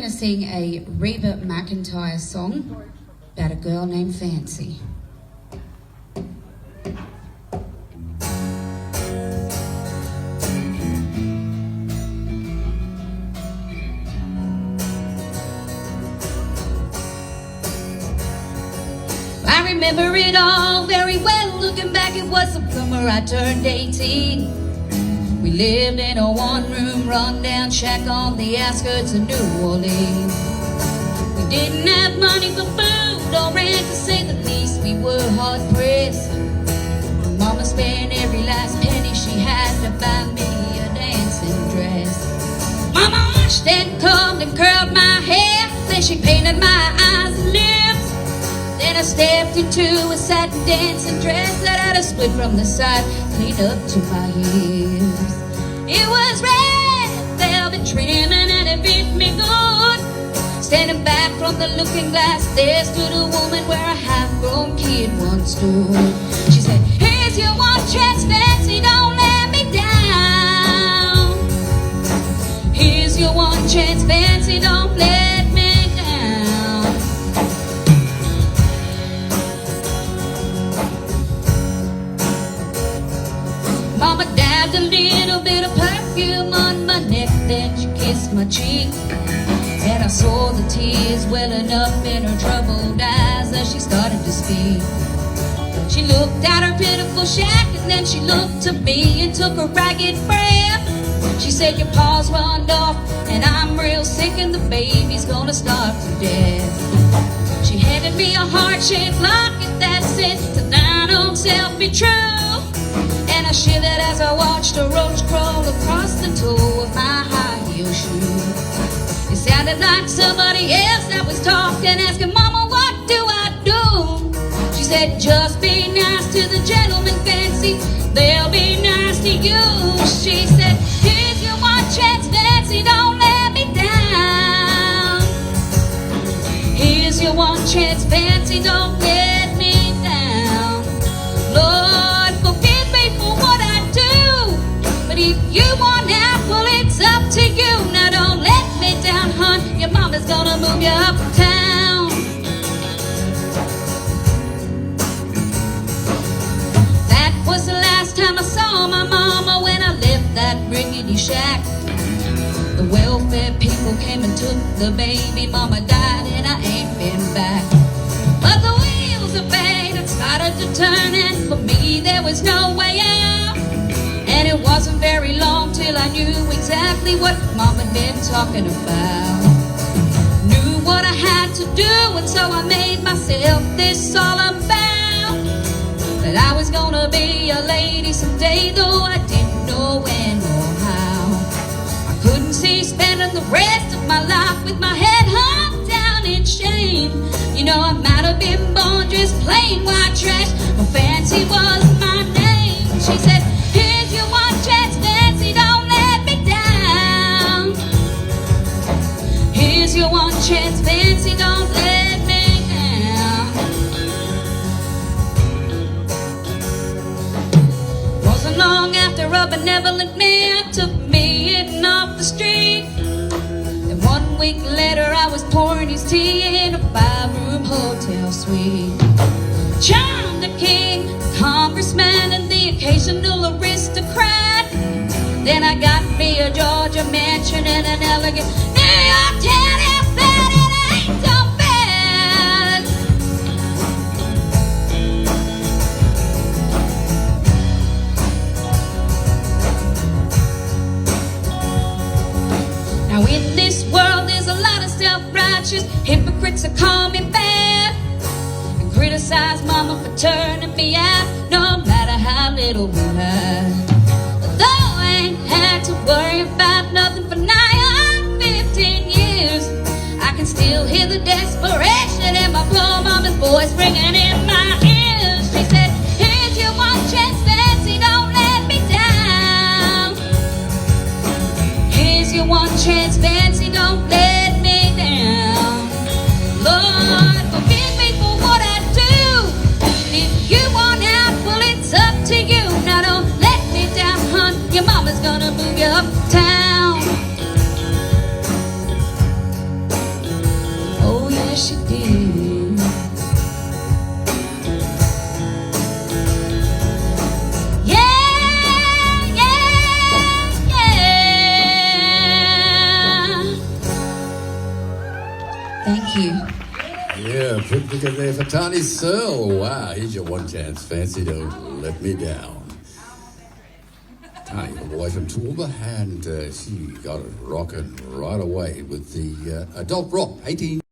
to sing a Reba McEntire song about a girl named Fancy. I remember it all very well. Looking back, it was the summer I turned 18. We lived in a one-room run-down shack on the outskirts of New Orleans. We didn't have money for food or rent, to say the least. We were hard-pressed. Mama spent every last penny she had to buy me a dancing dress. Mama washed and combed and curled my hair, then she painted my eyes and lips. Then I stepped into a satin dancing dress that had a split from the side, clean up to my hips. It was red velvet trimming and it fit me good. Standing back from the looking glass, there stood a woman where a half-grown kid once stood. She said, "Here's your one chance, Fancy, don't let me down. Here's your one chance, Fancy, don't let me down." Mama dabbed a little bit of perfume on my neck, then she kissed my cheek. And I saw the tears welling up in her troubled eyes as she started to speak. She looked at her pitiful shack and then she looked to me and took a ragged breath. She said, "Your pa's run off and I'm real sick and the baby's gonna starve to death." She handed me a heart-shaped locket that said, "To thine own self be true." And I shivered as I watched a roach crawl across the toe of my high-heel shoe. It sounded like somebody else that was talking, asking, "Mama, what do I do?" She said, "Just be nice to the gentleman, Fancy. They'll be nice to you." She said, "Here's your one chance, Fancy. Don't let me down. Here's your one chance, Fancy. Don't let me down. Lord, forgive me for what I do. But if you want out, well, it's up to you. Now don't let me down, hon. Your mama's gonna move you uptown." That was the last time I saw my mama when I left that rickety shack. The welfare people came and took the baby. Mama died and I ain't been back. But the wheels of fate had started to turn, and for me there was no way out. And it wasn't very long till I knew exactly what Mom had been talking about. Knew what I had to do, and so I made myself this solemn vow that I was gonna be a lady someday, though I didn't know when or how. I couldn't see spending the rest of my life with my head hung down in shame. You know, I might have been born just plain white trash, but Fancy was my name. She said, "Here's your one chance, Fancy, don't let me down. Here's your one chance, Fancy, don't let me down." Wasn't long after a benevolent man took me in off the street. Then 1 week later I was pouring his tea in a 5-room hotel suite. Charmed the king, congressman, and the occasional aristocrat. Then I got me a Georgia mansion and an elegant New York townhouse, and it ain't so bad. Now in this world there's a lot of self-righteous hypocrites that call me bad and criticize Mama for turning me out, no matter how little we had. Though I ain't had to worry about nothing for nigh on 15 years, I can still hear the desperation in my poor mama's voice ringing in my ears. She said, "Here's your one chance, Fancy, don't let me down. Here's your one chance, Fancy, don't let me down. Lord, forgive me for what I do. If you want out, well, it's up to you. Now don't let me yes she did. Yeah, yeah, yeah. Thank you. Yeah, pretty good there for Tiny Searle. Wow, here's your one chance. Fancy Don't Let Me Down. Tiny, a boy from Toowoomba, and she got it rocking right away with the adult rock, 18.